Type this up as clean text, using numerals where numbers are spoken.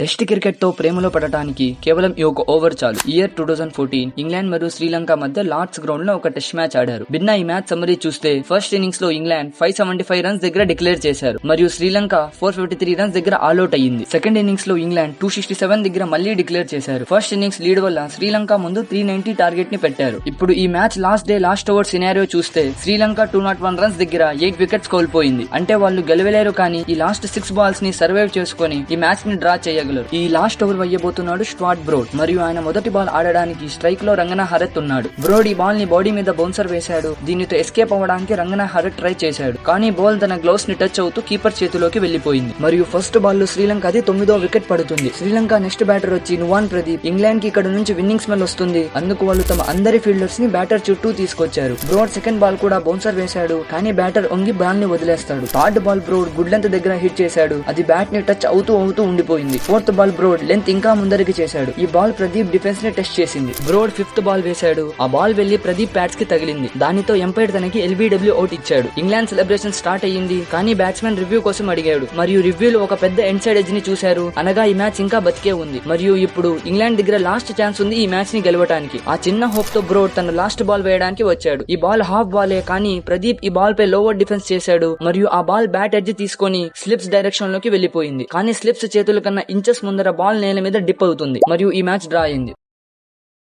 Test cricket తో ప్రేమలో పడటానికి కేవలం ఈ ఒక ఓవర్ చాలు. ఇయర్ 2014 ఇంగ్లాండ్ మరియు శ్రీలంక మధ్య లార్డ్స్ గ్రౌండ్ లో ఒక టెస్ట్ మ్యాచ్ ఆడారు. బిన్న ఈ మ్యాచ్ సమ్మరీ చూస్తే ఫస్ట్ ఇన్నింగ్స్ లో ఇంగ్లాండ్ 575 రన్స్ దగ్గర డిక్లేర్ చేశారు మరియు శ్రీలంక 453 రన్స్ దగ్గర ఆల్అౌట్ అయ్యింది. సెకండ్ ఇన్నింగ్స్ లో ఇంగ్లాండ్ 267 దగ్గర మళ్లీ డిక్లేర్ చేశారు. ఫస్ట్ ఇన్నింగ్స్ లీడ్ వల్ల శ్రీలంక ముందు 390 టార్గెట్ ని పెట్టారు. ఇప్పుడు ఈ match last day last over scenario చూస్తే శ్రీలంక 201 రన్స్ దగ్గర 8 వికెట్స్ కోల్పోయింది. అంటే వాళ్ళు గెలవలేరు, కానీ ఈ లాస్ట్ 6 బాల్స్ ని సర్వైవ్ చేసుకుని ఈ మ్యాచ్ ని డ్రా చేయగలరు. ఈ లాస్ట్ ఓవర్ వేయబోతున్నాడు స్ట్వార్ట్ బ్రోడ్ మరియు ఆయన మొదటి బాల్ ఆడడానికి స్ట్రైక్ లో రంగనా హరత్ ఉన్నాడు. బ్రోడ్ ఈ బాల్ ని బాడీ మీద బౌన్సర్ వేశాడు. దీనితో ఎస్కేప్ అవ్వడానికి రంగనా హరత్ ట్రై చేశాడు, కానీ బాల్ తన గ్లౌస్ ని టచ్ అవుతూ కీపర్ చేతిలోకి వెళ్లిపోయింది. మరియు ఫస్ట్ బాల్ లో శ్రీలంక అది 9వ వికెట్ పడుతుంది. శ్రీలంక నెక్స్ట్ బ్యాటర్ వచ్చి నువాన్ ప్రదీప్. ఇంగ్లాండ్ కి ఇక్కడ నుంచి విన్నింగ్ స్మెల్ వస్తుంది. అందుకు వాళ్ళు తమ అందరి ఫీల్డర్స్ ని బ్యాటర్ చుట్టూ తీసుకొచ్చారు. బ్రోడ్ సెకండ్ బాల్ కూడా బౌన్సర్ వేశాడు, కానీ బ్యాటర్ ఒంగి బాల్ ని వదిలేస్తాడు. Third ball Broad good length దగ్గర హిట్ చేశాడు. అది బ్యాట్ ని టచ్ అవుతూ ఉండిపోయింది. ఫోర్త్ బాల్ బ్రోడ్ లెంత్ ఇంకా ముందరికి చేశాడు. ఈ బాల్ ప్రదీప్ డిఫెన్స్ ని టెస్ట్ చేసింది. బ్రోడ్ ఫిఫ్త్ బాల్ వేశాడు. ఆ బాల్ వెళ్లి ప్రదీప్ ప్యాడ్స్ కి తగిలింది. దానితో ఎంపైర్ తనకి LBW అవుట్ ఇచ్చాడు. ఇంగ్లాండ్ సెలబ్రేషన్ స్టార్ట్ అయ్యింది, కానీ బ్యాట్స్మెన్ రివ్యూ కోసం అడిగాడు మరియు రివ్యూలో ఒక పెద్ద ఎండ్ సైడ్ ఎడ్జ్ ని చూశారు. అనగా ఈ మ్యాచ్ ఇంకా బతికే ఉంది మరియు ఇప్పుడు ఇంగ్లాండ్ దగ్గర లాస్ట్ ఛాన్స్ ఉంది ఈ మ్యాచ్ ని గెలవడానికి. ఆ చిన్న హోప్ తో బ్రోడ్ తన లాస్ట్ బాల్ వేయడానికి వచ్చాడు. ఈ బాల్ హాఫ్ బాలే, కానీ ప్రదీప్ ఈ బాల్ పై లోవర్ డిఫెన్స్ చేశాడు మరియు ఆ బాల్ బ్యాట్ ఎడ్జ్ తీసుకొని స్లిప్స్ డైరెక్షన్ లోకి వెళ్లిపోయింది. కానీ స్లిప్స్ చేతుల కన్నా ఇంచెస్ ముందర బాల్ నేల మీద డిప్ అవుతుంది మరియు ఈ మ్యాచ్ డ్రా అయింది.